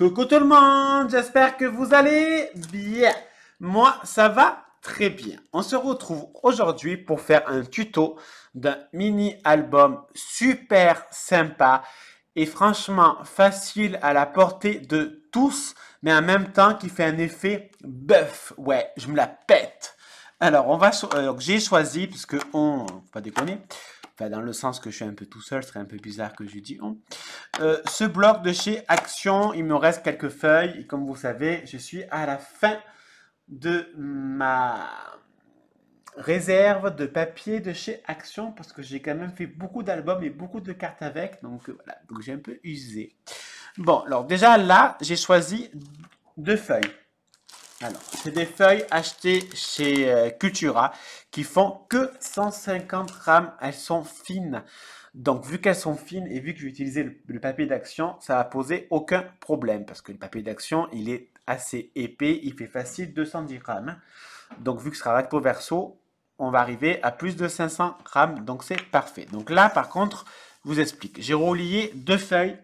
Coucou tout le monde, j'espère que vous allez bien. Moi, ça va très bien. On se retrouve aujourd'hui pour faire un tuto d'un mini-album super sympa et franchement facile à la portée de tous, mais en même temps qui fait un effet bœuf. Ouais, je me la pète. Alors, j'ai choisi, parce que faut pas déconner, enfin, dans le sens que je suis un peu tout seul, ce serait un peu bizarre que je dis on. Ce bloc de chez Action, il me reste quelques feuilles. Et comme vous savez, je suis à la fin de ma réserve de papier de chez Action parce que j'ai quand même fait beaucoup d'albums et beaucoup de cartes avec. Donc voilà, donc j'ai un peu usé. Bon, alors déjà là, j'ai choisi deux feuilles. Alors, c'est des feuilles achetées chez Cultura qui font que 150 grammes. Elles sont fines. Donc, vu qu'elles sont fines et vu que j'ai utilisé le papier d'action, ça va poser aucun problème parce que le papier d'action, il est assez épais. Il fait facile 210 grammes. Donc, vu que ce sera recto verso, on va arriver à plus de 500 grammes. Donc, c'est parfait. Donc là, par contre, je vous explique. J'ai relié deux feuilles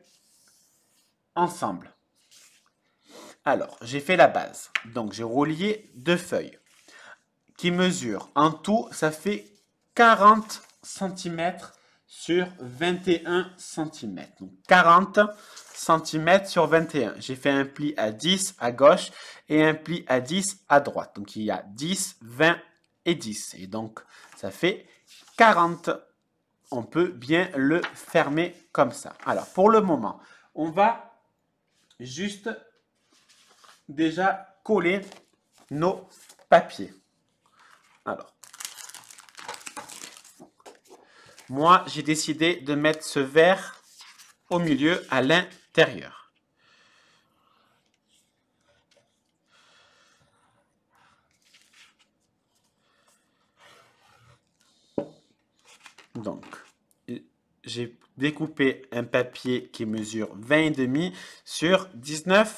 ensemble. Alors, j'ai fait la base. Donc, j'ai relié deux feuilles qui mesurent. En tout, ça fait 40 cm sur 21 cm. Donc, 40 cm sur 21. J'ai fait un pli à 10 à gauche et un pli à 10 à droite. Donc, il y a 10, 20 et 10. Et donc, ça fait 40. On peut bien le fermer comme ça. Alors, pour le moment, on va juste déjà coller nos papiers. Alors, moi, j'ai décidé de mettre ce vert au milieu, à l'intérieur. Donc, j'ai découpé un papier qui mesure 20,5 sur 19,5.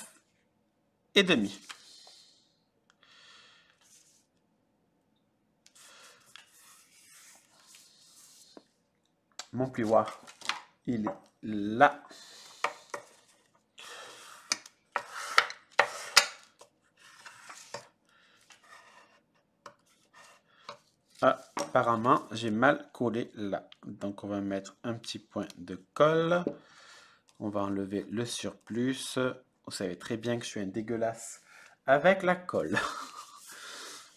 Mon plioir, il est là. Apparemment, j'ai mal collé là. Donc, on va mettre un petit point de colle. On va enlever le surplus. Vous savez très bien que je suis un dégueulasse avec la colle.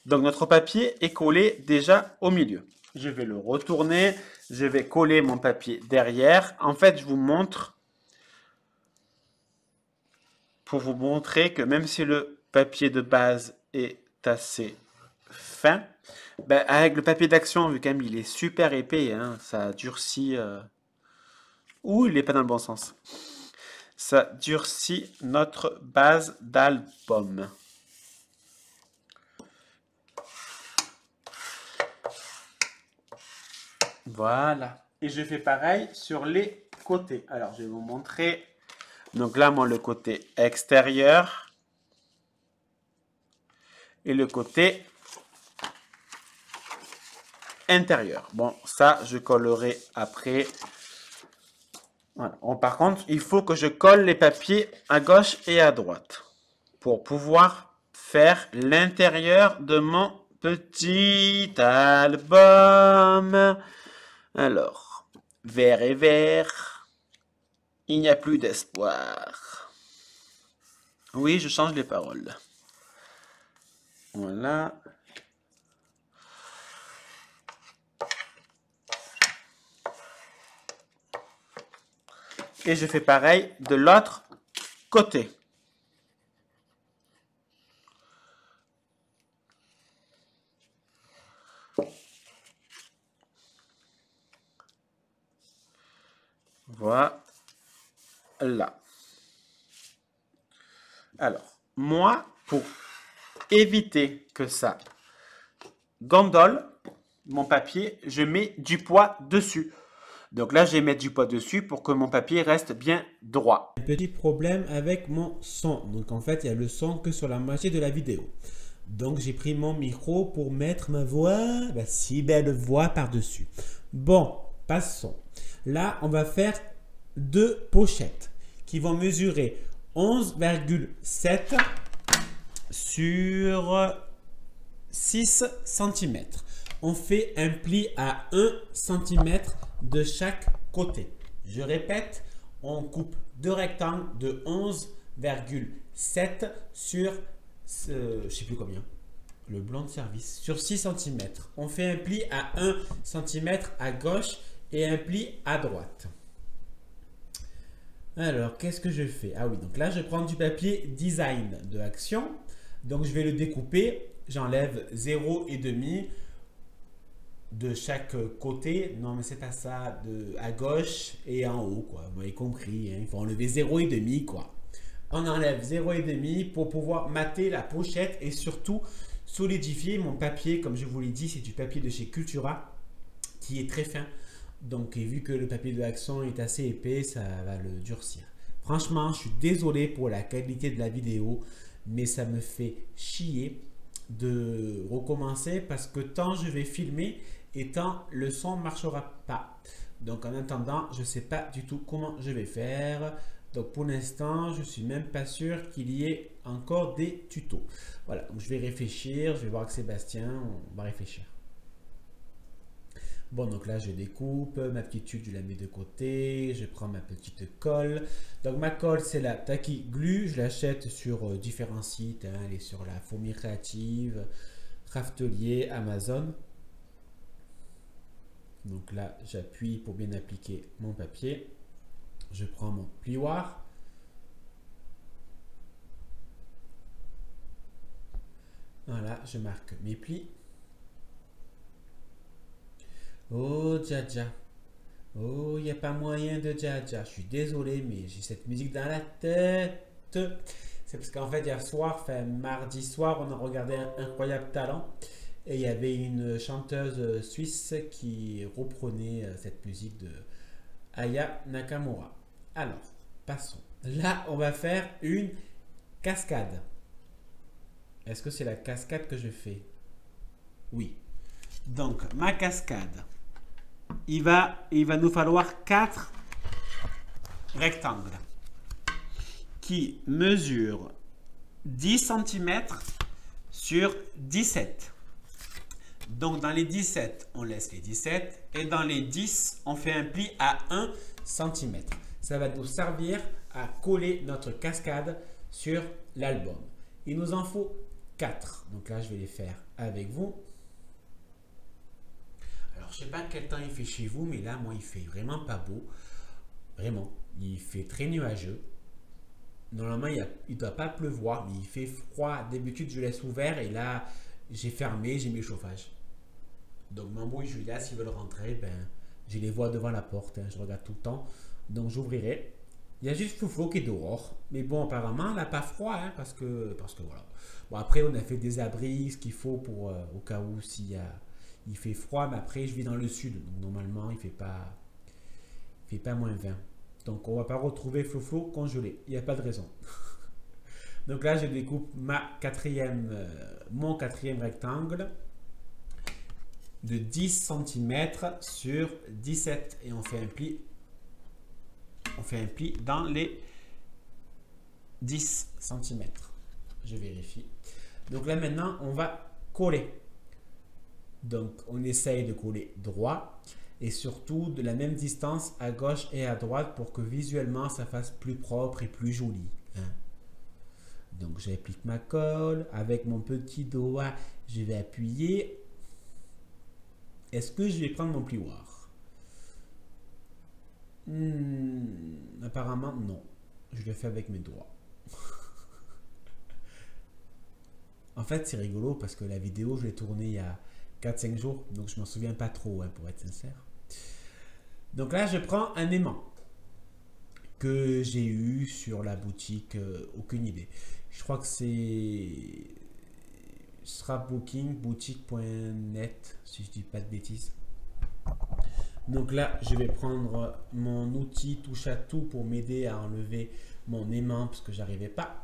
Donc, notre papier est collé déjà au milieu. Je vais le retourner. Je vais coller mon papier derrière. En fait, je vous montre pour vous montrer que même si le papier de base est assez fin, ben, avec le papier d'action, vu quand même il est super épais, hein, ça durcit. Ouh, il n'est pas dans le bon sens. Ça durcit notre base d'album. Voilà. Et je fais pareil sur les côtés. Alors, je vais vous montrer. Donc là, moi, le côté extérieur et le côté intérieur. Bon, ça, je collerai après. Voilà. Bon, par contre, il faut que je colle les papiers à gauche et à droite pour pouvoir faire l'intérieur de mon petit album. Alors, vert et vert, il n'y a plus d'espoir. Oui, je change les paroles. Voilà. Et je fais pareil de l'autre côté. Voilà. Alors, moi, pour éviter que ça gondole mon papier, je mets du poids dessus. Donc là, je vais mettre du poids dessus pour que mon papier reste bien droit. Un petit problème avec mon son. Donc en fait, il y a le son que sur la moitié de la vidéo. Donc j'ai pris mon micro pour mettre ma voix, ma si belle voix par-dessus. Bon, passons. Là, on va faire deux pochettes qui vont mesurer 11,7 sur 6 cm. On fait un pli à 1 cm de chaque côté. Je répète, on coupe deux rectangles de 11,7 sur, je ne sais plus combien, le blanc de service, sur 6 cm. On fait un pli à 1 cm à gauche et un pli à droite. Alors, qu'est-ce que je fais? Ah oui, donc là, je prends du papier design de Action. Donc, je vais le découper. J'enlève 0,5 de chaque côté. Non, mais c'est pas ça. À gauche et en haut, quoi. Vous m'avez compris, hein. Il faut enlever 0,5, quoi. On enlève 0,5 pour pouvoir mater la pochette et surtout solidifier mon papier. Comme je vous l'ai dit, c'est du papier de chez Cultura qui est très fin. Donc, vu que le papier de Action est assez épais, ça va le durcir. Franchement, je suis désolé pour la qualité de la vidéo, mais ça me fait chier de recommencer parce que tant je vais filmer et tant le son ne marchera pas. Donc, en attendant, je ne sais pas du tout comment je vais faire. Donc, pour l'instant, je ne suis même pas sûr qu'il y ait encore des tutos. Voilà, donc je vais réfléchir, je vais voir avec Sébastien, on va réfléchir. Bon, donc là, je découpe ma petite tube, je la mets de côté. Je prends ma petite colle. Donc, ma colle, c'est la Tacky Glue. Je l'achète sur différents sites. Hein. Elle est sur la Fourmi Créative, Craftelier, Amazon. Donc là, j'appuie pour bien appliquer mon papier. Je prends mon plioir. Voilà, je marque mes plis. Oh, Dja. Oh, il n'y a pas moyen de Dja. Je suis désolé, mais j'ai cette musique dans la tête. C'est parce qu'en fait, hier soir, enfin mardi soir, on a regardé Incroyable Talent. Et il y avait une chanteuse suisse qui reprenait cette musique de Aya Nakamura. Alors, passons. Là, on va faire une cascade. Est-ce que c'est la cascade que je fais? Oui. Donc, ma cascade. Il va nous falloir 4 rectangles qui mesurent 10 cm sur 17. Donc, dans les 17, on laisse les 17 et dans les 10, on fait un pli à 1 cm. Ça va nous servir à coller notre cascade sur l'album. Il nous en faut 4. Donc là, je vais les faire avec vous. Alors, je ne sais pas quel temps il fait chez vous, mais là, moi, il fait vraiment pas beau. Vraiment, il fait très nuageux. Normalement, il ne doit pas pleuvoir, mais il fait froid. D'habitude, je laisse ouvert et là, j'ai fermé, j'ai mis le chauffage. Donc, Mambo et Julia, s'ils veulent rentrer, ben, je les vois devant la porte. Hein, je regarde tout le temps. Donc, j'ouvrirai. Il y a juste Fouflo qui est dehors. Mais bon, apparemment, elle n'a pas froid, hein, parce que voilà. Bon, après, on a fait des abris, ce qu'il faut pour au cas où il fait froid. Mais après, je vis dans le sud. Donc, normalement, il ne fait pas moins 20. Donc, on ne va pas retrouver Fouflo congelé. Il n'y a pas de raison. Donc là, je découpe mon quatrième rectangle de 10 cm sur 17. Et on fait un pli. On fait un pli dans les 10 cm. Je vérifie. Donc là, maintenant, on va coller. Donc, on essaye de coller droit et surtout de la même distance à gauche et à droite pour que visuellement, ça fasse plus propre et plus joli. Hein. Donc, j'applique ma colle. Avec mon petit doigt, je vais appuyer. Est-ce que je vais prendre mon plioir? Apparemment, non. Je le fais avec mes doigts. En fait, c'est rigolo parce que la vidéo, je l'ai tournée il y a 4-5 jours. Donc, je m'en souviens pas trop, hein, pour être sincère. Donc là, je prends un aimant que j'ai eu sur la boutique. Aucune idée. Je crois que c'est scrapbooking.boutique.net, si je dis pas de bêtises. Donc là, je vais prendre mon outil touche à tout pour m'aider à enlever mon aimant parce que j'arrivais pas.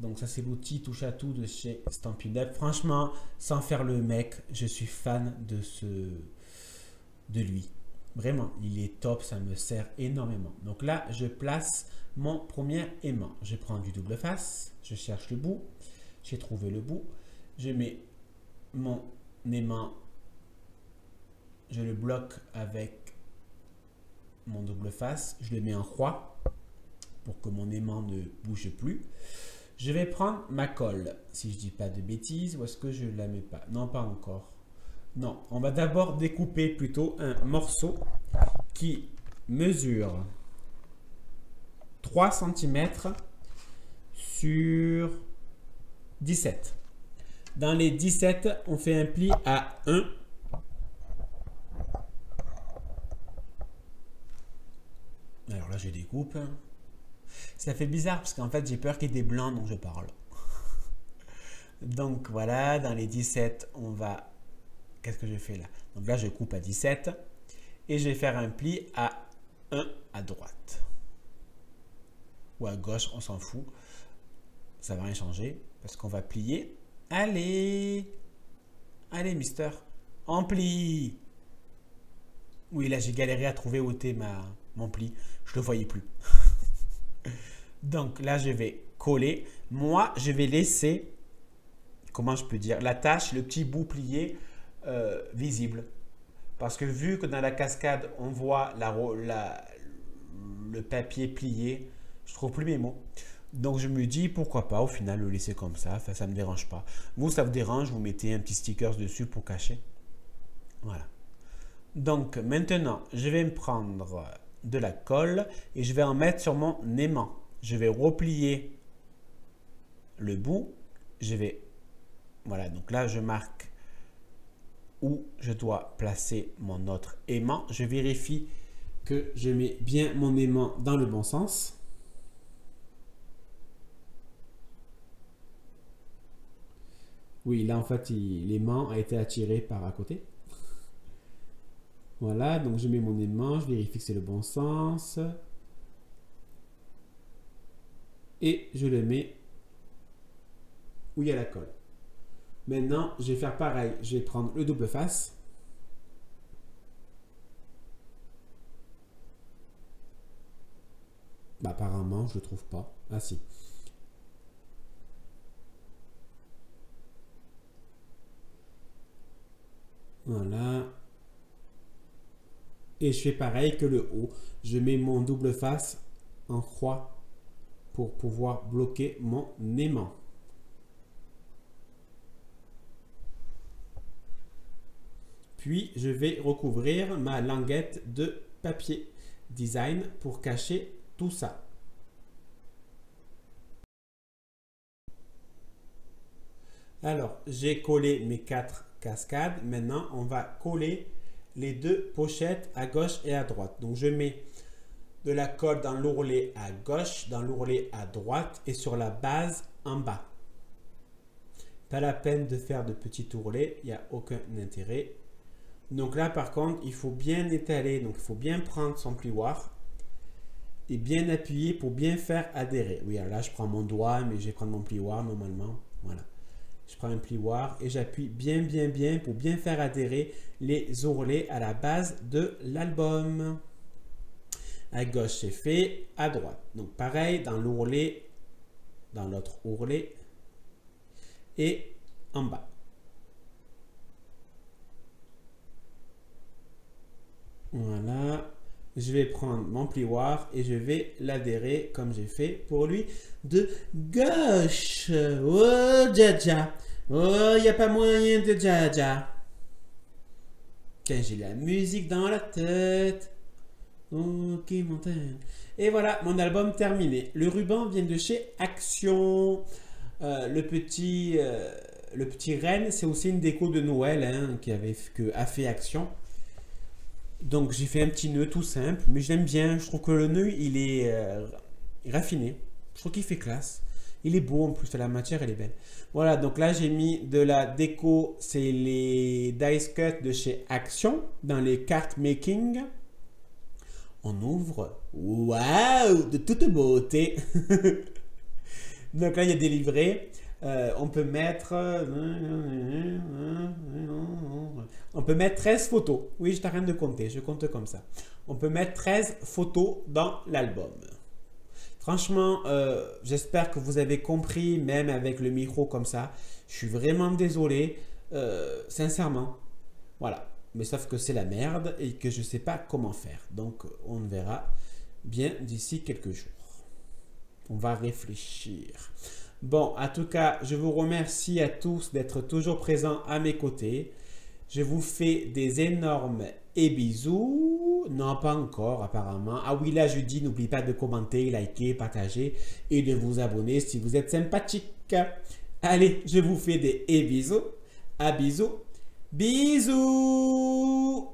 Donc ça, c'est l'outil touche à tout de chez Stampin' Up. Franchement, sans faire le mec, je suis fan de lui. Vraiment, il est top, ça me sert énormément. Donc là, je place mon premier aimant. Je prends du double face, je cherche le bout, j'ai trouvé le bout, je mets mon aimant, je le bloque avec mon double face, je le mets en croix pour que mon aimant ne bouge plus. Je vais prendre ma colle, si je dis pas de bêtises, ou est-ce que je la mets pas? Non, pas encore. Non, on va d'abord découper plutôt un morceau qui mesure 3 cm sur 17. Dans les 17, on fait un pli à 1. Alors là, je découpe. Ça fait bizarre parce qu'en fait, j'ai peur qu'il y ait des blancs dont je parle. Donc voilà, dans les 17, on va... Qu'est-ce que je fais là? Donc là, je coupe à 17 et je vais faire un pli à 1 à droite. Ou à gauche, on s'en fout. Ça ne va rien changer parce qu'on va plier. Allez! Allez, mister! On plie! Oui, là, j'ai galéré à trouver où était mon pli. Je ne le voyais plus. Donc là, je vais coller. Moi, je vais laisser, comment je peux dire, la tache, le petit bout plié visible. Parce que vu que dans la cascade, on voit le papier plié, je trouve plus mes mots. Donc je me dis, pourquoi pas au final le laisser comme ça, ça ne me dérange pas. Vous, ça vous dérange, vous mettez un petit sticker dessus pour cacher. Voilà. Donc maintenant, je vais me prendre de la colle et je vais en mettre sur mon aimant. Je vais replier le bout. Voilà, donc là, je marque où je dois placer mon autre aimant. Je vérifie que je mets bien mon aimant dans le bon sens. Oui, là, en fait, l'aimant a été attiré par à côté. Voilà, donc je mets mon aimant, je vérifie que c'est le bon sens. Et je le mets où il y a la colle. Maintenant, je vais faire pareil. Je vais prendre le double face. Bah, apparemment, je ne le trouve pas. Ah si. Voilà. Et je fais pareil que le haut. Je mets mon double face en croix pour pouvoir bloquer mon aimant. Puis, je vais recouvrir ma languette de papier design pour cacher tout ça. Alors, j'ai collé mes 4 cascades. Maintenant, on va coller les 2 pochettes à gauche et à droite. Donc, je mets de la colle dans l'ourlet à gauche, dans l'ourlet à droite et sur la base en bas. Pas la peine de faire de petits ourlets, il n'y a aucun intérêt. Donc là, par contre, il faut bien étaler, donc il faut bien prendre son plioir et bien appuyer pour bien faire adhérer. Oui, alors là, je prends mon doigt, mais je vais prendre mon plioir normalement. Voilà. Je prends un plioir et j'appuie bien pour bien faire adhérer les ourlets à la base de l'album. À gauche, c'est fait, à droite. Donc pareil, dans l'ourlet, dans l'autre ourlet et en bas. Voilà, je vais prendre mon plioir et je vais l'adhérer comme j'ai fait pour lui de gauche. Oh, Jaja. Oh, il n'y a pas moyen de Jaja. Quand j'ai la musique dans la tête. Ok, montagne. Et voilà, mon album terminé. Le ruban vient de chez Action. Le petit renne, c'est aussi une déco de Noël hein, que a fait Action. Donc j'ai fait un petit nœud tout simple, mais j'aime bien. Je trouve que le nœud, il est raffiné. Je trouve qu'il fait classe. Il est beau en plus, la matière, elle est belle. Voilà, donc là j'ai mis de la déco, c'est les dice cut de chez Action, dans les cartes making. On ouvre. Waouh, de toute beauté. Donc là, il y a des livrets. On peut mettre... On peut mettre 13 photos. Oui, je t'arrête de compter, je compte comme ça. On peut mettre 13 photos dans l'album. Franchement, j'espère que vous avez compris, même avec le micro comme ça. Je suis vraiment désolé, sincèrement. Voilà. Mais sauf que c'est la merde et que je ne sais pas comment faire. Donc, on verra bien d'ici quelques jours. On va réfléchir. Bon, en tout cas, je vous remercie à tous d'être toujours présents à mes côtés. Je vous fais des énormes bisous. Non, pas encore apparemment. Ah oui, là je dis, n'oubliez pas de commenter, liker, partager et de vous abonner si vous êtes sympathique. Allez, je vous fais des bisous. À bisous. Bisous.